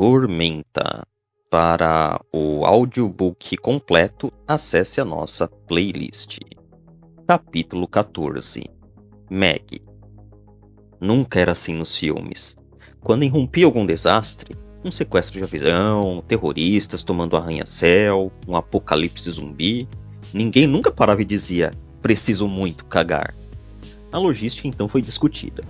Tormenta. Para o audiobook completo, acesse a nossa playlist. Capítulo 14. Meg. Nunca era assim nos filmes. Quando irrompia algum desastre, um sequestro de avião, terroristas tomando arranha-céu, um apocalipse zumbi, ninguém nunca parava e dizia, preciso muito cagar. A logística então foi discutida.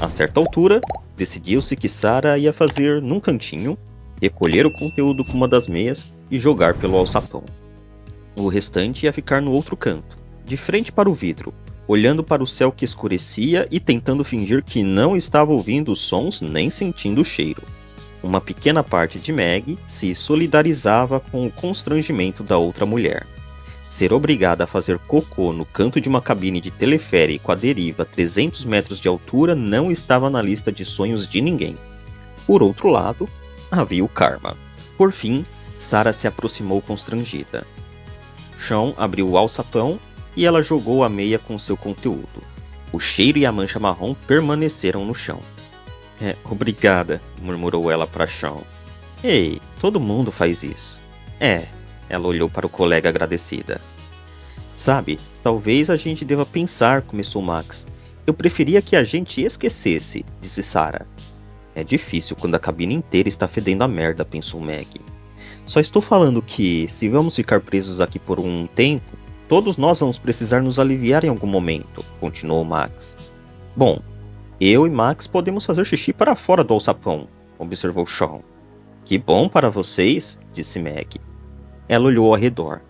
A certa altura, decidiu-se que Sarah ia fazer num cantinho, recolher o conteúdo com uma das meias e jogar pelo alçapão. O restante ia ficar no outro canto, de frente para o vidro, olhando para o céu que escurecia e tentando fingir que não estava ouvindo os sons nem sentindo o cheiro. Uma pequena parte de Meg se solidarizava com o constrangimento da outra mulher. Ser obrigada a fazer cocô no canto de uma cabine de teleférico à deriva a 300 metros de altura não estava na lista de sonhos de ninguém. Por outro lado, havia o karma. Por fim, Sarah se aproximou constrangida. Sean abriu o alçapão e ela jogou a meia com seu conteúdo. O cheiro e a mancha marrom permaneceram no chão. Obrigada, murmurou ela para Sean. Ei, todo mundo faz isso. Ela olhou para o colega agradecida. Sabe, talvez a gente deva pensar, começou Max. Eu preferia que a gente esquecesse, disse Sarah. É difícil quando a cabine inteira está fedendo a merda, pensou Meg. Só estou falando que, se vamos ficar presos aqui por um tempo, todos nós vamos precisar nos aliviar em algum momento, continuou Max. Bom, eu e Max podemos fazer xixi para fora do alçapão, observou Sean. Que bom para vocês, disse Meg. Ela olhou ao redor.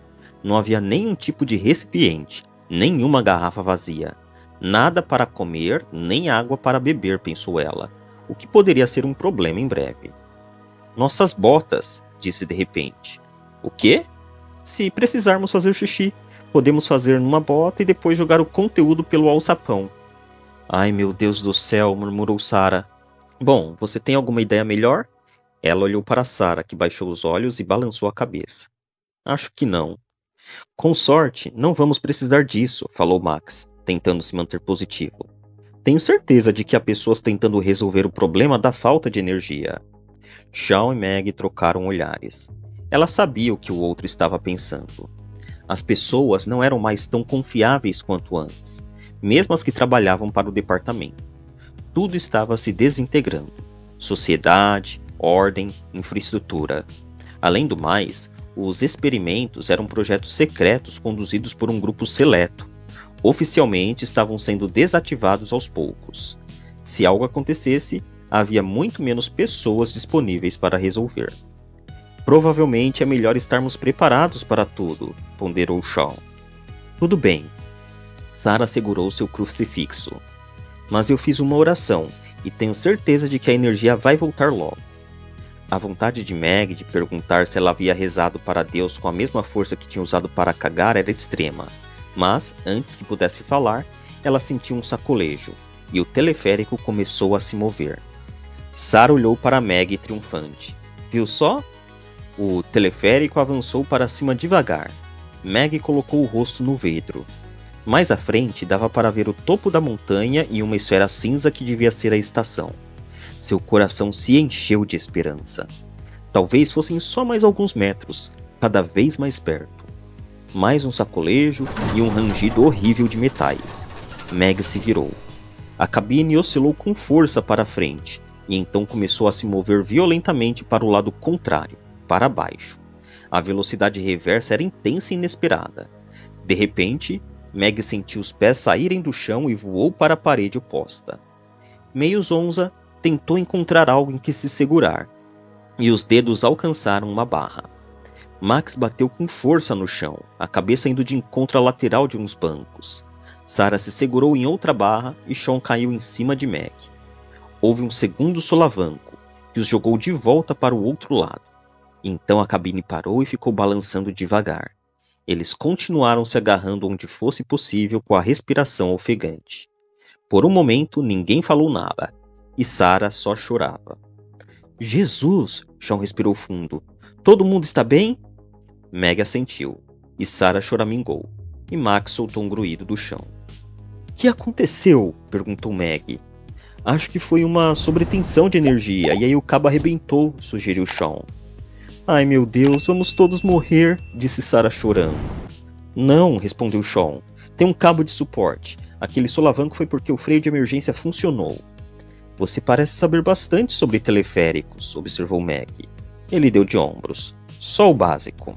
Não havia nenhum tipo de recipiente, nenhuma garrafa vazia. Nada para comer, nem água para beber, pensou ela, o que poderia ser um problema em breve. Nossas botas, disse de repente. O quê? Se precisarmos fazer xixi, podemos fazer numa bota e depois jogar o conteúdo pelo alçapão. Ai, meu Deus do céu, murmurou Sarah. Bom, você tem alguma ideia melhor? Ela olhou para Sarah, que baixou os olhos e balançou a cabeça. Acho que não. Com sorte, não vamos precisar disso, falou Max, tentando se manter positivo. Tenho certeza de que há pessoas tentando resolver o problema da falta de energia. Sean e Meg trocaram olhares. Ela sabia o que o outro estava pensando. As pessoas não eram mais tão confiáveis quanto antes, mesmo as que trabalhavam para o departamento. Tudo estava se desintegrando. Sociedade, ordem, infraestrutura. Além do mais, os experimentos eram projetos secretos conduzidos por um grupo seleto. Oficialmente estavam sendo desativados aos poucos. Se algo acontecesse, havia muito menos pessoas disponíveis para resolver. Provavelmente é melhor estarmos preparados para tudo, ponderou Sean. Tudo bem. Sarah segurou seu crucifixo. Mas eu fiz uma oração e tenho certeza de que a energia vai voltar logo. A vontade de Meg de perguntar se ela havia rezado para Deus com a mesma força que tinha usado para cagar era extrema, mas, antes que pudesse falar, ela sentiu um sacolejo, e o teleférico começou a se mover. Sarah olhou para Meg triunfante. Viu só? O teleférico avançou para cima devagar. Meg colocou o rosto no vidro. Mais à frente dava para ver o topo da montanha e uma esfera cinza que devia ser a estação. Seu coração se encheu de esperança. Talvez fossem só mais alguns metros, cada vez mais perto. Mais um sacolejo e um rangido horrível de metais. Meg se virou. A cabine oscilou com força para a frente, e então começou a se mover violentamente para o lado contrário, para baixo. A velocidade reversa era intensa e inesperada. De repente, Meg sentiu os pés saírem do chão e voou para a parede oposta. Meio zonza, tentou encontrar algo em que se segurar, e os dedos alcançaram uma barra. Max bateu com força no chão, a cabeça indo de encontro à lateral de uns bancos. Sarah se segurou em outra barra e Sean caiu em cima de Meg. Houve um segundo solavanco, que os jogou de volta para o outro lado. Então a cabine parou e ficou balançando devagar. Eles continuaram se agarrando onde fosse possível com a respiração ofegante. Por um momento ninguém falou nada, e Sarah só chorava. Jesus! Sean respirou fundo. Todo mundo está bem? Meg assentiu, e Sarah choramingou, e Max soltou um grunhido do chão. O que aconteceu? Perguntou Meg. Acho que foi uma sobretensão de energia, e aí o cabo arrebentou, sugeriu Sean. Ai meu Deus, vamos todos morrer, disse Sarah chorando. Não, respondeu Sean. Tem um cabo de suporte. Aquele solavanco foi porque o freio de emergência funcionou. Você parece saber bastante sobre teleféricos, observou Meg. Ele deu de ombros. Só o básico.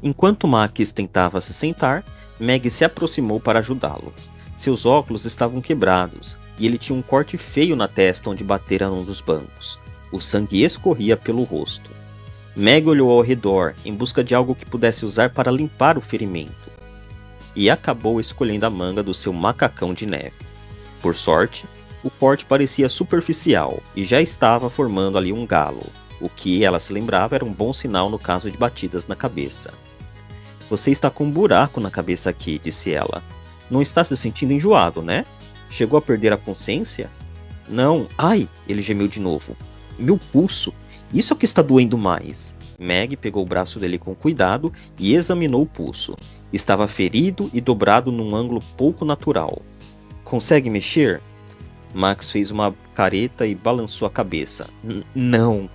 Enquanto Max tentava se sentar, Meg se aproximou para ajudá-lo. Seus óculos estavam quebrados, e ele tinha um corte feio na testa onde batera num dos bancos. O sangue escorria pelo rosto. Meg olhou ao redor, em busca de algo que pudesse usar para limpar o ferimento, e acabou escolhendo a manga do seu macacão de neve. Por sorte, o corte parecia superficial, e já estava formando ali um galo, o que ela se lembrava era um bom sinal no caso de batidas na cabeça. Você está com um buraco na cabeça aqui, disse ela. Não está se sentindo enjoado, né? Chegou a perder a consciência? Não. Ai! Ele gemeu de novo. Meu pulso! Isso é o que está doendo mais. Meg pegou o braço dele com cuidado e examinou o pulso. Estava ferido e dobrado num ângulo pouco natural. Consegue mexer? Max fez uma careta e balançou a cabeça. Não.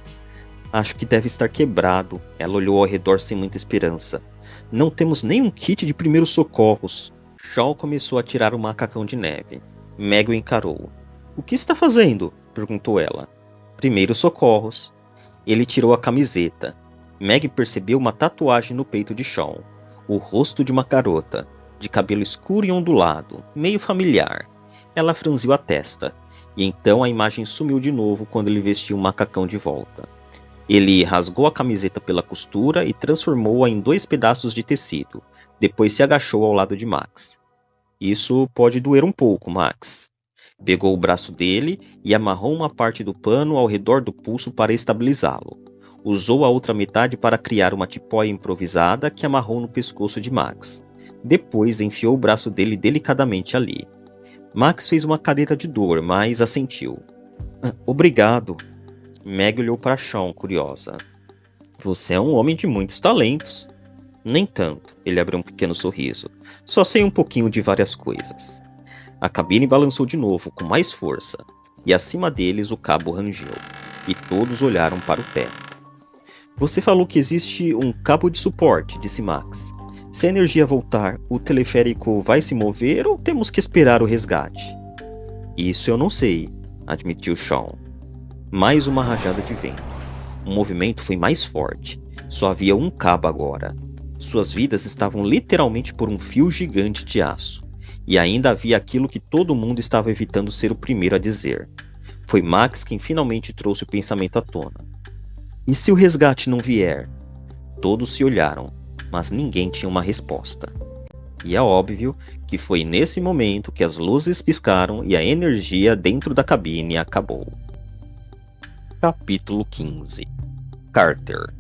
Acho que deve estar quebrado. Ela olhou ao redor sem muita esperança. Não temos nem um kit de primeiros socorros. Shaw começou a tirar o macacão de neve. Meg o encarou. O que está fazendo? Perguntou ela. Primeiros socorros. Ele tirou a camiseta. Meg percebeu uma tatuagem no peito de Shaw. O rosto de uma garota, de cabelo escuro e ondulado, meio familiar. Ela franziu a testa, e então a imagem sumiu de novo quando ele vestiu o macacão de volta. Ele rasgou a camiseta pela costura e transformou-a em 2 pedaços de tecido. Depois se agachou ao lado de Max. Isso pode doer um pouco, Max. Pegou o braço dele e amarrou uma parte do pano ao redor do pulso para estabilizá-lo. Usou a outra metade para criar uma tipóia improvisada que amarrou no pescoço de Max. Depois enfiou o braço dele delicadamente ali. Max fez uma careta de dor, mas assentiu. Obrigado. Meg olhou para Sean, curiosa. Você é um homem de muitos talentos. Nem tanto, ele abriu um pequeno sorriso. Só sei um pouquinho de várias coisas. A cabine balançou de novo, com mais força, e acima deles o cabo rangeu, e todos olharam para o teto. Você falou que existe um cabo de suporte, disse Max. Se a energia voltar, o teleférico vai se mover ou temos que esperar o resgate? Isso eu não sei, admitiu Sean. Mais uma rajada de vento. O movimento foi mais forte. Só havia um cabo agora. Suas vidas estavam literalmente por um fio gigante de aço. E ainda havia aquilo que todo mundo estava evitando ser o primeiro a dizer. Foi Max quem finalmente trouxe o pensamento à tona. E se o resgate não vier? Todos se olharam, mas ninguém tinha uma resposta. E é óbvio que foi nesse momento que as luzes piscaram e a energia dentro da cabine acabou. Capítulo 15. Carter.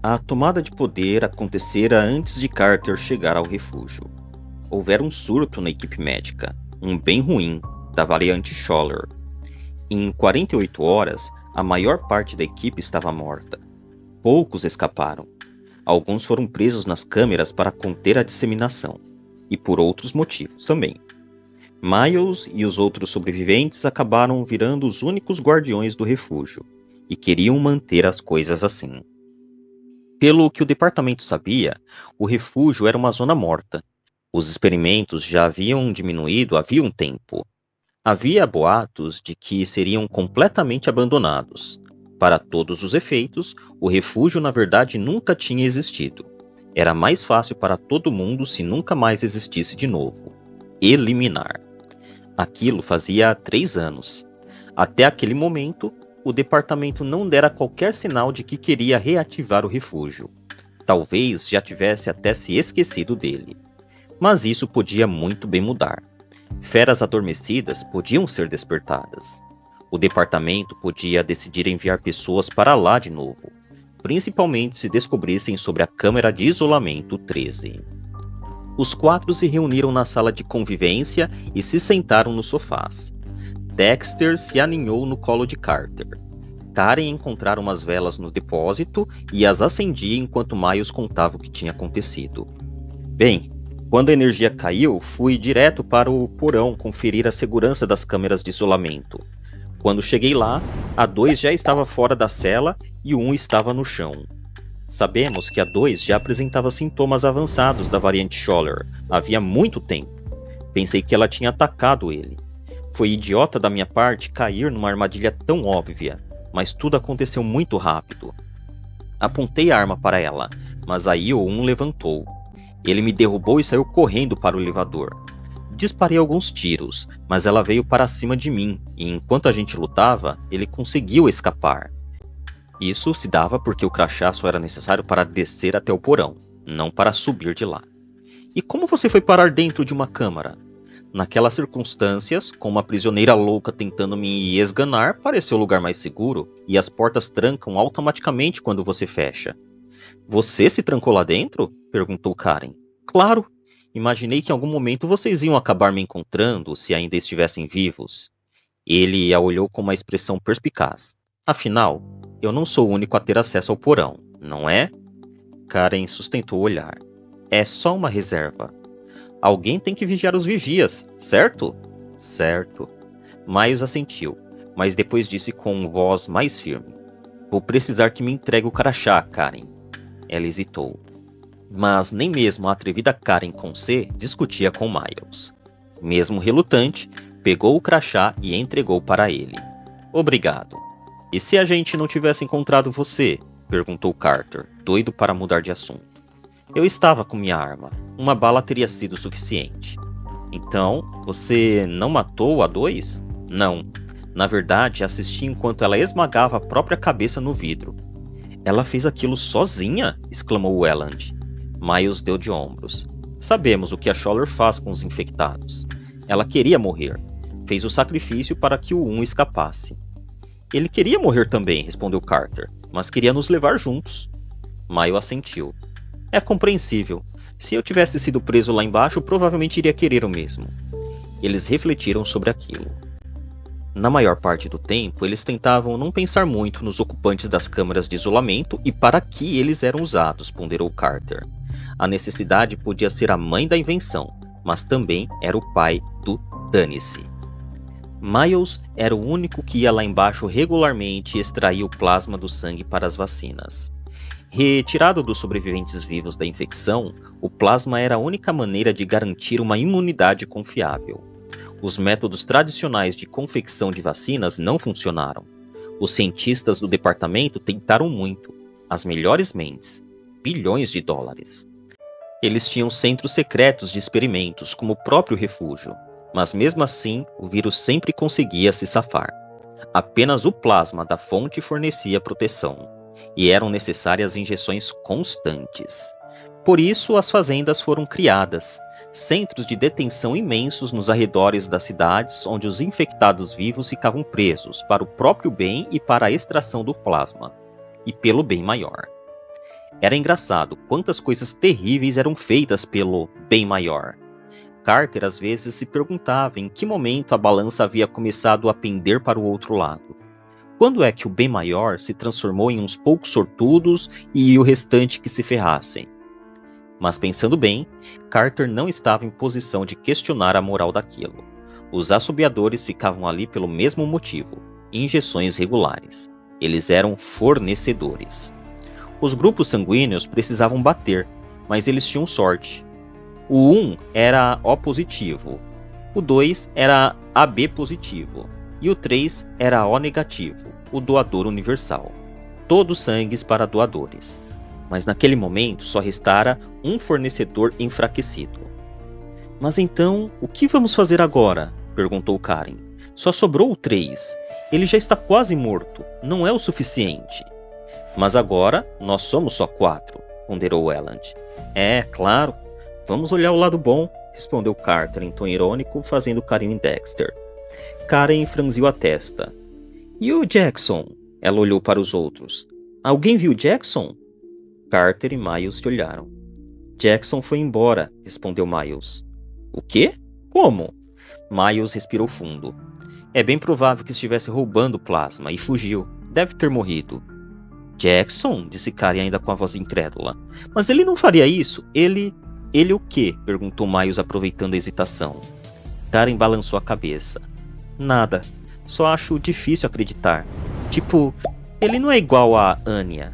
A tomada de poder acontecera antes de Carter chegar ao refúgio. Houvera um surto na equipe médica, um bem ruim, da variante Scholler. Em 48 horas, a maior parte da equipe estava morta. Poucos escaparam. Alguns foram presos nas câmeras para conter a disseminação, e por outros motivos também. Miles e os outros sobreviventes acabaram virando os únicos guardiões do refúgio, e queriam manter as coisas assim. Pelo que o departamento sabia, o refúgio era uma zona morta. Os experimentos já haviam diminuído havia um tempo. Havia boatos de que seriam completamente abandonados. Para todos os efeitos, o refúgio na verdade nunca tinha existido. Era mais fácil para todo mundo se nunca mais existisse de novo. Eliminar. Aquilo fazia 3 anos. Até aquele momento, o departamento não dera qualquer sinal de que queria reativar o refúgio. Talvez já tivesse até se esquecido dele. Mas isso podia muito bem mudar. Feras adormecidas podiam ser despertadas. O departamento podia decidir enviar pessoas para lá de novo, principalmente se descobrissem sobre a câmara de isolamento 13. Os 4 se reuniram na sala de convivência e se sentaram nos sofás. Dexter se aninhou no colo de Carter. Karen encontrara umas velas no depósito e as acendia enquanto Miles contava o que tinha acontecido. Bem, Quando a energia caiu, fui direto para o porão conferir a segurança das câmeras de isolamento. Quando cheguei lá, a 2 já estava fora da cela e o 1 estava no chão. Sabemos que a 2 já apresentava sintomas avançados da variante Scholler havia muito tempo. Pensei que ela tinha atacado ele. Foi idiota da minha parte cair numa armadilha tão óbvia, mas tudo aconteceu muito rápido. Apontei a arma para ela, mas aí o 1 levantou. Ele me derrubou e saiu correndo para o elevador. Disparei alguns tiros, mas ela veio para cima de mim, e enquanto a gente lutava, ele conseguiu escapar. Isso se dava porque o crachá só era necessário para descer até o porão, não para subir de lá. E como você foi parar dentro de uma câmara? Naquelas circunstâncias, com uma prisioneira louca tentando me esganar, pareceu o lugar mais seguro, e as portas trancam automaticamente quando você fecha. Você se trancou lá dentro? Perguntou Karen. Claro! Imaginei que em algum momento vocês iam acabar me encontrando, se ainda estivessem vivos. Ele a olhou com uma expressão perspicaz. Afinal, eu não sou o único a ter acesso ao porão, não é? Karen sustentou o olhar. É só uma reserva. Alguém tem que vigiar os vigias, certo? Certo. Miles assentiu, mas depois disse com voz mais firme. Vou precisar que me entregue o crachá, Karen. Ela hesitou. Mas nem mesmo a atrevida Karen com C discutia com Miles. Mesmo relutante, pegou o crachá e entregou para ele. Obrigado. E se a gente não tivesse encontrado você? Perguntou Carter, doido para mudar de assunto. Eu estava com minha arma. Uma bala teria sido suficiente. Então, você não matou a 2? Não. Na verdade, assisti enquanto ela esmagava a própria cabeça no vidro. Ela fez aquilo sozinha? Exclamou Welland. Miles deu de ombros. Sabemos o que a Scholler faz com os infectados. Ela queria morrer. Fez o sacrifício para que o 1 escapasse. Ele queria morrer também, respondeu Carter, mas queria nos levar juntos. Miles assentiu. É compreensível. Se eu tivesse sido preso lá embaixo, provavelmente iria querer o mesmo. Eles refletiram sobre aquilo. Na maior parte do tempo, eles tentavam não pensar muito nos ocupantes das câmaras de isolamento e para que eles eram usados, ponderou Carter. A necessidade podia ser a mãe da invenção, mas também era o pai do dane-se. Miles era o único que ia lá embaixo regularmente e extraía o plasma do sangue para as vacinas. Retirado dos sobreviventes vivos da infecção, o plasma era a única maneira de garantir uma imunidade confiável. Os métodos tradicionais de confecção de vacinas não funcionaram. Os cientistas do departamento tentaram muito. As melhores mentes. Bilhões de dólares. Eles tinham centros secretos de experimentos, como o próprio refúgio. Mas mesmo assim, o vírus sempre conseguia se safar. Apenas o plasma da fonte fornecia proteção. E eram necessárias injeções constantes. Por isso, as fazendas foram criadas, centros de detenção imensos nos arredores das cidades onde os infectados vivos ficavam presos para o próprio bem e para a extração do plasma, e pelo bem maior. Era engraçado quantas coisas terríveis eram feitas pelo bem maior. Carter às vezes se perguntava em que momento a balança havia começado a pender para o outro lado. Quando é que o bem maior se transformou em uns poucos sortudos e o restante que se ferrassem? Mas pensando bem, Carter não estava em posição de questionar a moral daquilo. Os assobiadores ficavam ali pelo mesmo motivo, injeções regulares. Eles eram fornecedores. Os grupos sanguíneos precisavam bater, mas eles tinham sorte. O 1 era O positivo, o 2 era AB positivo e o 3 era O negativo, o doador universal. Todos sangues para doadores. Mas naquele momento só restara um fornecedor enfraquecido. Mas então, o que vamos fazer agora? Perguntou Karen. Só sobrou o 3. Ele já está quase morto. Não é o suficiente. Mas agora, nós somos só 4, ponderou Welland. É, claro. Vamos olhar o lado bom, respondeu Carter em tom irônico, fazendo carinho em Dexter. Karen franziu a testa. E o Jackson? Ela olhou para os outros. Alguém viu Jackson? Carter e Miles se olharam. Jackson foi embora, respondeu Miles. O quê? Como? Miles respirou fundo. É bem provável que estivesse roubando plasma e fugiu. Deve ter morrido. Jackson? Disse Karen ainda com a voz incrédula. Mas ele não faria isso. Ele... Ele o quê? Perguntou Miles, aproveitando a hesitação. Karen balançou a cabeça. Nada. Só acho difícil acreditar. Tipo, ele não é igual a Anya.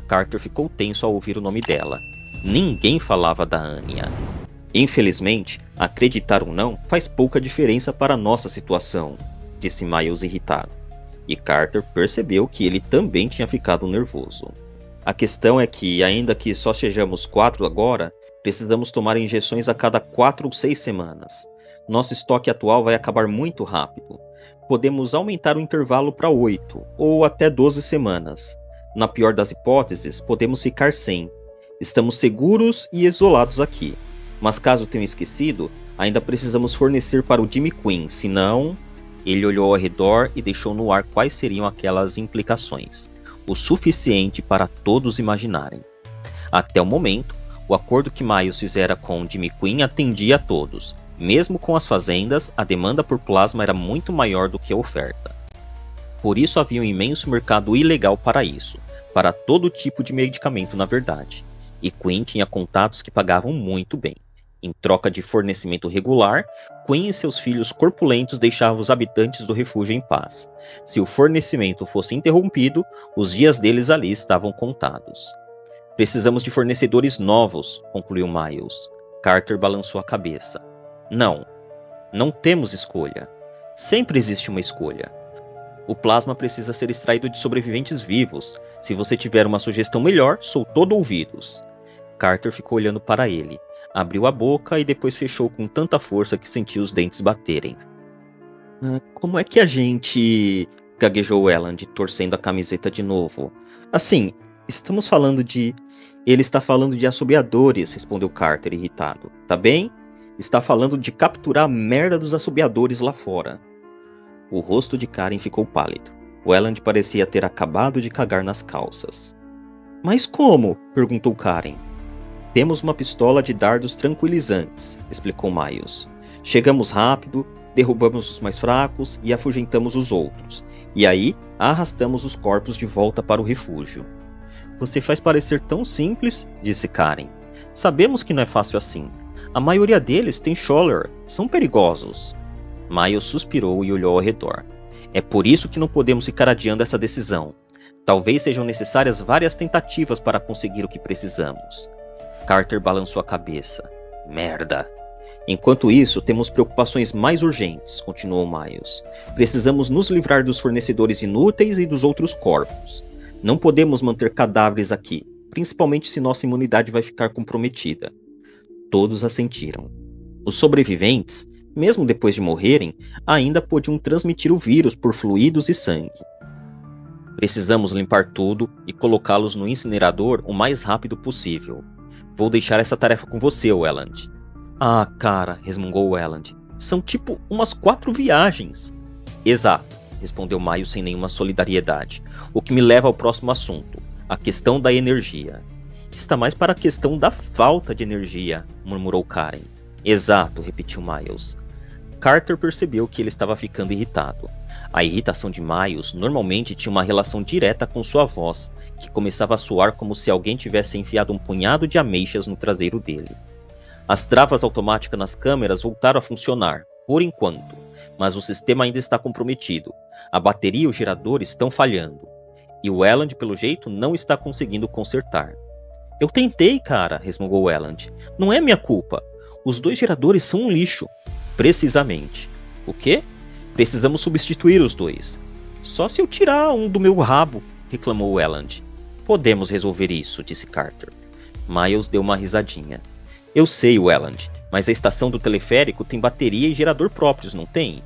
Carter ficou tenso ao ouvir o nome dela. Ninguém falava da Anya. Infelizmente, acreditar ou não faz pouca diferença para a nossa situação, disse Miles irritado. E Carter percebeu que ele também tinha ficado nervoso. A questão é que, ainda que só sejamos 4 agora, precisamos tomar injeções a cada 4 ou 6 semanas. Nosso estoque atual vai acabar muito rápido. Podemos aumentar o intervalo para 8 ou até 12 semanas. Na pior das hipóteses, podemos ficar sem. Estamos seguros e isolados aqui. Mas caso tenham esquecido, ainda precisamos fornecer para o Jimmy Quinn, senão... Ele olhou ao redor e deixou no ar quais seriam aquelas implicações. O suficiente para todos imaginarem. Até o momento, o acordo que Miles fizera com Jimmy Quinn atendia a todos. Mesmo com as fazendas, a demanda por plasma era muito maior do que a oferta. Por isso havia um imenso mercado ilegal para isso, para todo tipo de medicamento na verdade. E Quinn tinha contatos que pagavam muito bem. Em troca de fornecimento regular, Quinn e seus filhos corpulentos deixavam os habitantes do refúgio em paz. Se o fornecimento fosse interrompido, os dias deles ali estavam contados. Precisamos de fornecedores novos, concluiu Miles. Carter balançou a cabeça. Não temos escolha. Sempre existe uma escolha. O plasma precisa ser extraído de sobreviventes vivos. Se você tiver uma sugestão melhor, sou todo ouvidos. Carter ficou olhando para ele. Abriu a boca e depois fechou com tanta força que sentiu os dentes baterem. Como é que a gente... gaguejou Welland, torcendo a camiseta de novo. Assim, estamos falando de... Ele está falando de assobiadores, respondeu Carter, irritado. Tá bem? Está falando de capturar a merda dos assobiadores lá fora. O rosto de Karen ficou pálido. Welland parecia ter acabado de cagar nas calças. Mas como? Perguntou Karen. Temos uma pistola de dardos tranquilizantes, explicou Miles. Chegamos rápido, derrubamos os mais fracos e afugentamos os outros. E aí, arrastamos os corpos de volta para o refúgio. Você faz parecer tão simples, disse Karen. Sabemos que não é fácil assim. A maioria deles tem Scholler, são perigosos. Miles suspirou e olhou ao redor. É por isso que não podemos ficar adiando essa decisão. Talvez sejam necessárias várias tentativas para conseguir o que precisamos. Carter balançou a cabeça. Merda. Enquanto isso, temos preocupações mais urgentes, continuou Miles. Precisamos nos livrar dos fornecedores inúteis e dos outros corpos. Não podemos manter cadáveres aqui, principalmente se nossa imunidade vai ficar comprometida. Todos assentiram. Os sobreviventes, mesmo depois de morrerem, ainda podiam transmitir o vírus por fluidos e sangue. Precisamos limpar tudo e colocá-los no incinerador o mais rápido possível. Vou deixar essa tarefa com você, Welland. Ah, cara, resmungou Welland. São tipo umas 4 viagens. Exato, respondeu Miles sem nenhuma solidariedade. O que me leva ao próximo assunto, a questão da energia. Está mais para a questão da falta de energia, murmurou Karen. Exato, repetiu Miles. Carter percebeu que ele estava ficando irritado. A irritação de Miles normalmente tinha uma relação direta com sua voz, que começava a soar como se alguém tivesse enfiado um punhado de ameixas no traseiro dele. As travas automáticas nas câmeras voltaram a funcionar, por enquanto, mas o sistema ainda está comprometido. A bateria e o gerador estão falhando. E o Welland, pelo jeito, não está conseguindo consertar. Eu tentei, cara, resmungou Welland. Não é minha culpa. Os 2 geradores são um lixo. Precisamente. O quê? Precisamos substituir os 2. Só se eu tirar um do meu rabo, reclamou Welland. Podemos resolver isso, disse Carter. Miles deu uma risadinha. Eu sei, Welland, mas a estação do teleférico tem bateria e gerador próprios, não tem?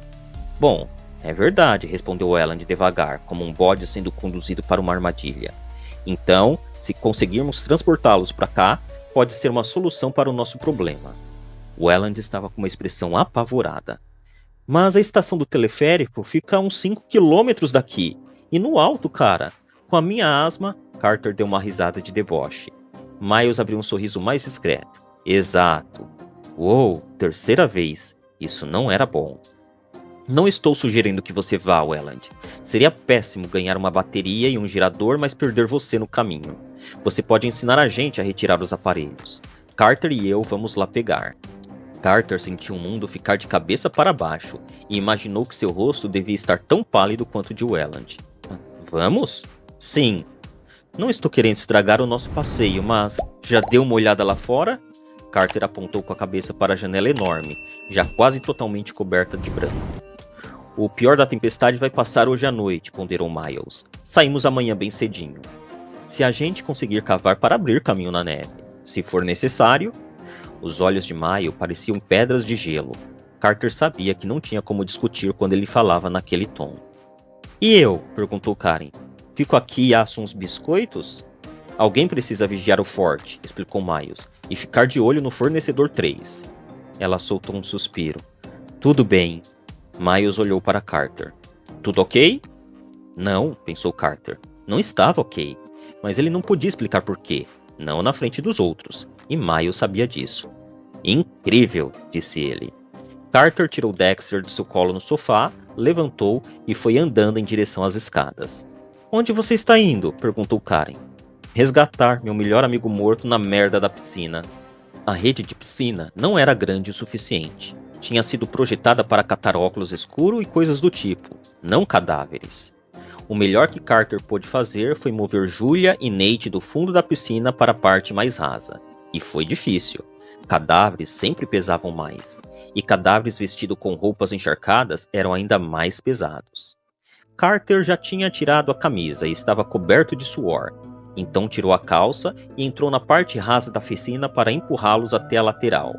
Bom, é verdade, respondeu Welland devagar, como um bode sendo conduzido para uma armadilha. Então, se conseguirmos transportá-los para cá, pode ser uma solução para o nosso problema. Welland estava com uma expressão apavorada. Mas a estação do teleférico fica a uns 5 quilômetros daqui. E no alto, cara. Com a minha asma, Carter deu uma risada de deboche. Miles abriu um sorriso mais discreto. Exato. Uou, 3ª vez. Isso não era bom. Não estou sugerindo que você vá, Welland. Seria péssimo ganhar uma bateria e um gerador, mas perder você no caminho. Você pode ensinar a gente a retirar os aparelhos. Carter e eu vamos lá pegar. Carter sentiu o mundo ficar de cabeça para baixo e imaginou que seu rosto devia estar tão pálido quanto o de Welland. Vamos? Sim. Não estou querendo estragar o nosso passeio, mas já deu uma olhada lá fora? Carter apontou com a cabeça para a janela enorme, já quase totalmente coberta de branco. O pior da tempestade vai passar hoje à noite, ponderou Miles. Saímos amanhã bem cedinho. Se a gente conseguir cavar para abrir caminho na neve. Se for necessário. Os olhos de Miles pareciam pedras de gelo. Carter sabia que não tinha como discutir quando ele falava naquele tom. E eu? Perguntou Karen. Fico aqui e asso uns biscoitos? Alguém precisa vigiar o forte, explicou Miles, e ficar de olho no fornecedor 3. Ela soltou um suspiro. Tudo bem. Miles olhou para Carter. Tudo ok? Não, pensou Carter. Não estava ok. Mas ele não podia explicar por quê. Não na frente dos outros. E Miles sabia disso. Incrível, disse ele. Carter tirou Dexter do seu colo no sofá, levantou e foi andando em direção às escadas. Onde você está indo? Perguntou Karen. Resgatar meu melhor amigo morto na merda da piscina. A rede de piscina não era grande o suficiente. Tinha sido projetada para catar óculos escuros e coisas do tipo, não cadáveres. O melhor que Carter pôde fazer foi mover Julia e Nate do fundo da piscina para a parte mais rasa. E foi difícil. Cadáveres sempre pesavam mais. E cadáveres vestidos com roupas encharcadas eram ainda mais pesados. Carter já tinha tirado a camisa e estava coberto de suor. Então tirou a calça e entrou na parte rasa da piscina para empurrá-los até a lateral.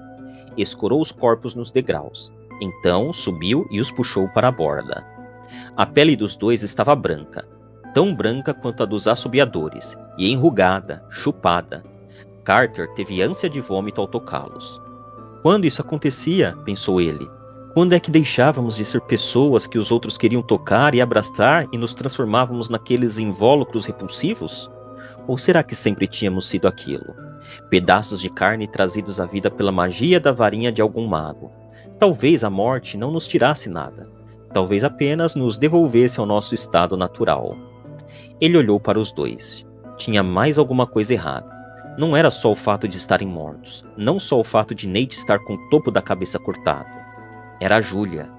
Escorou os corpos nos degraus. Então subiu e os puxou para a borda. A pele dos dois estava branca, tão branca quanto a dos assobiadores, e enrugada, chupada. Carter teve ânsia de vômito ao tocá-los. Quando isso acontecia, pensou ele, quando é que deixávamos de ser pessoas que os outros queriam tocar e abraçar e nos transformávamos naqueles invólucros repulsivos? Ou será que sempre tínhamos sido aquilo? Pedaços de carne trazidos à vida pela magia da varinha de algum mago. Talvez a morte não nos tirasse nada. Talvez apenas nos devolvesse ao nosso estado natural. Ele olhou para os dois. Tinha mais alguma coisa errada. Não era só o fato de estarem mortos. Não só o fato de Nate estar com o topo da cabeça cortado. Era a Julia.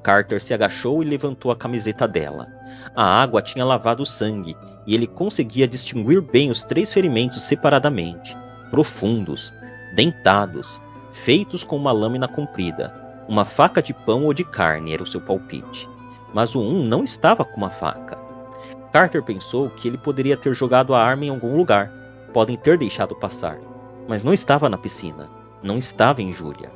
Carter se agachou e levantou a camiseta dela. A água tinha lavado o sangue, e ele conseguia distinguir bem os 3 ferimentos separadamente. Profundos, dentados, feitos com uma lâmina comprida. Uma faca de pão ou de carne era o seu palpite. Mas o não estava com uma faca. Carter pensou que ele poderia ter jogado a arma em algum lugar. Podem ter deixado passar. Mas não estava na piscina. Não estava em Julia.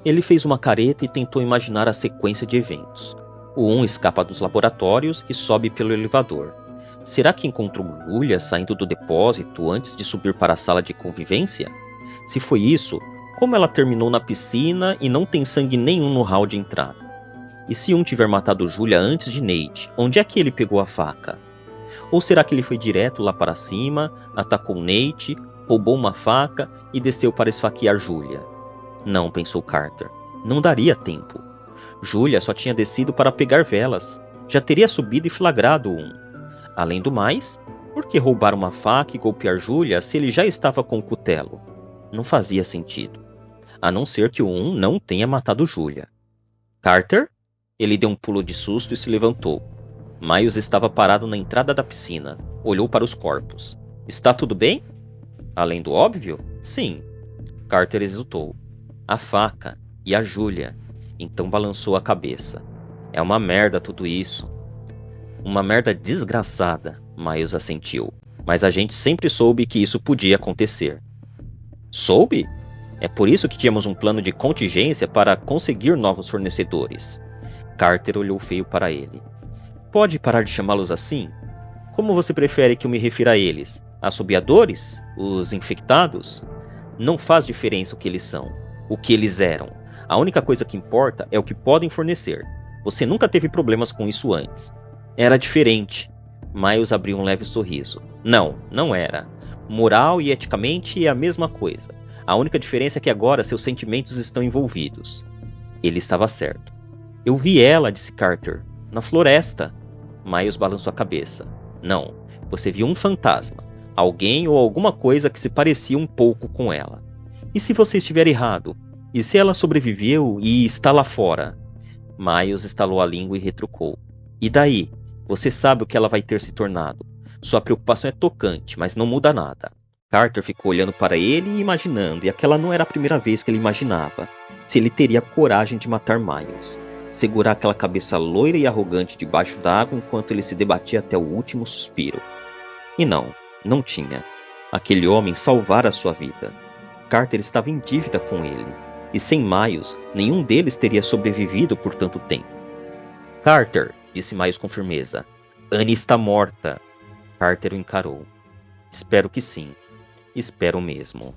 Ele fez uma careta e tentou imaginar a sequência de eventos. O escapa dos laboratórios e sobe pelo elevador. Será que encontrou Julia saindo do depósito antes de subir para a sala de convivência? Se foi isso, como ela terminou na piscina e não tem sangue nenhum no hall de entrada? E se tiver matado Julia antes de Nate, onde é que ele pegou a faca? Ou será que ele foi direto lá para cima, atacou Nate, roubou uma faca e desceu para esfaquear Julia? Não, pensou Carter. Não daria tempo. Julia só tinha descido para pegar velas. Já teria subido e flagrado Além do mais, por que roubar uma faca e golpear Julia se ele já estava com o cutelo? Não fazia sentido. A não ser que o não tenha matado Julia. Carter? Ele deu um pulo de susto e se levantou. Miles estava parado na entrada da piscina. Olhou para os corpos. Está tudo bem? Além do óbvio? Sim. Carter exultou. A faca e a Julia. Então balançou a cabeça. É uma merda tudo isso. Uma merda desgraçada, Miles assentiu. Mas a gente sempre soube que isso podia acontecer. Soube? É por isso que tínhamos um plano de contingência para conseguir novos fornecedores. Carter olhou feio para ele. Pode parar de chamá-los assim? Como você prefere que eu me refira a eles? Assobiadores? Os infectados? Não faz diferença o que eles são. O que eles eram. A única coisa que importa é o que podem fornecer. Você nunca teve problemas com isso antes. Era diferente. Miles abriu um leve sorriso. Não, não era. Moral e eticamente é a mesma coisa. A única diferença é que agora seus sentimentos estão envolvidos. Ele estava certo. Eu vi ela, disse Carter. Na floresta. Miles balançou a cabeça. Não, você viu um fantasma. Alguém ou alguma coisa que se parecia um pouco com ela. E se você estiver errado? E se ela sobreviveu e está lá fora? Miles estalou a língua e retrucou. E daí? Você sabe o que ela vai ter se tornado. Sua preocupação é tocante, mas não muda nada. Carter ficou olhando para ele e imaginando, e aquela não era a primeira vez que ele imaginava, se ele teria coragem de matar Miles. Segurar aquela cabeça loira e arrogante debaixo d'água enquanto ele se debatia até o último suspiro. E não tinha. Aquele homem salvara sua vida. Carter estava em dívida com ele. E sem Miles, nenhum deles teria sobrevivido por tanto tempo. Carter, disse Miles com firmeza. Annie está morta. Carter o encarou. Espero que sim. Espero mesmo.